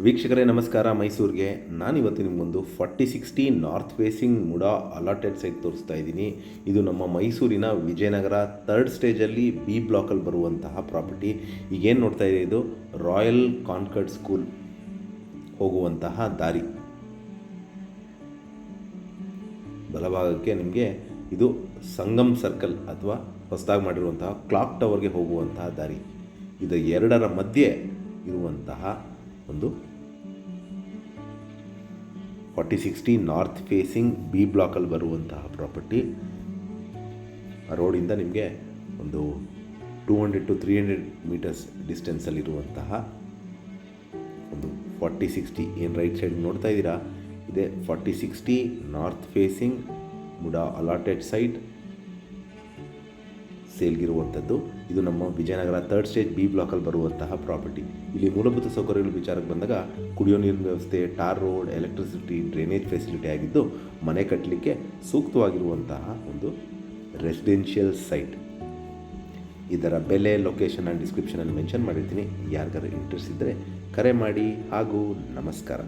ವೀಕ್ಷಕರೇ ನಮಸ್ಕಾರ. ಮೈಸೂರಿಗೆ ನಾನಿವತ್ತು ನಿಮಗೊಂದು 4060 north facing MUDA allotted site ತೋರಿಸ್ತಾ ಇದ್ದೀನಿ. ಇದು ನಮ್ಮ ಮೈಸೂರಿನ ವಿಜಯನಗರ ಥರ್ಡ್ ಸ್ಟೇಜಲ್ಲಿ ಬಿ ಬ್ಲಾಕಲ್ಲಿ ಬರುವಂತಹ ಪ್ರಾಪರ್ಟಿ. ಈಗೇನು ನೋಡ್ತಾ ಇದೆ, ಇದು ರಾಯಲ್ ಕಾನ್ಕರ್ಡ್ ಸ್ಕೂಲ್ ಹೋಗುವಂತಹ ದಾರಿ. ಬಲಭಾಗಕ್ಕೆ ನಿಮಗೆ ಇದು ಸಂಗಮ್ ಸರ್ಕಲ್ ಅಥವಾ ಹೊಸದಾಗಿ ಮಾಡಿರುವಂತಹ ಕ್ಲಾಕ್ ಟವರ್ಗೆ ಹೋಗುವಂತಹ ದಾರಿ. ಇದು ಎರಡರ ಮಧ್ಯೆ ಇರುವಂತಹ ಒಂದು 4060 ನಾರ್ತ್ ಫೇಸಿಂಗ್ ಬಿ ಬ್ಲಾಕಲ್ಲಿ ಬರುವಂತಹ ಪ್ರಾಪರ್ಟಿ. ರೋಡಿಂದ ನಿಮಗೆ ಒಂದು 200 to 300 ಮೀಟರ್ಸ್ ಡಿಸ್ಟೆನ್ಸಲ್ಲಿರುವಂತಹ ಒಂದು 4060 ಏನು ರೈಟ್ ಸೈಡ್ ನೋಡ್ತಾ ಇದ್ದೀರಾ, ಇದೇ 4060 north facing MUDA allotted site ಸೇಲ್ಗಿರುವಂಥದ್ದು. ಇದು ನಮ್ಮ ವಿಜಯನಗರ ಥರ್ಡ್ ಸ್ಟೇಜ್ ಬಿ ಬ್ಲಾಕಲ್ಲಿ ಬರುವಂತಹ ಪ್ರಾಪರ್ಟಿ. ಇಲ್ಲಿ ಮೂಲಭೂತ ಸೌಕರ್ಯಗಳ ವಿಚಾರಕ್ಕೆ ಬಂದಾಗ ಕುಡಿಯೋ ನೀರಿನ ವ್ಯವಸ್ಥೆ, tar road, electricity, drainage facility ಆಗಿದ್ದು ಮನೆ ಕಟ್ಟಲಿಕ್ಕೆ ಸೂಕ್ತವಾಗಿರುವಂತಹ ಒಂದು ರೆಸಿಡೆನ್ಷಿಯಲ್ ಸೈಟ್. ಇದರ ಬೆಲೆ, ಲೊಕೇಶನ್ ಆ್ಯಂಡ್ ಡಿಸ್ಕ್ರಿಪ್ಷನಲ್ಲಿ ಮೆನ್ಷನ್ ಮಾಡಿರ್ತೀನಿ. ಯಾರಿಗಾರು ಇಂಟ್ರೆಸ್ಟ್ ಇದ್ದರೆ ಕರೆ ಮಾಡಿ. ಹಾಗೂ ನಮಸ್ಕಾರ.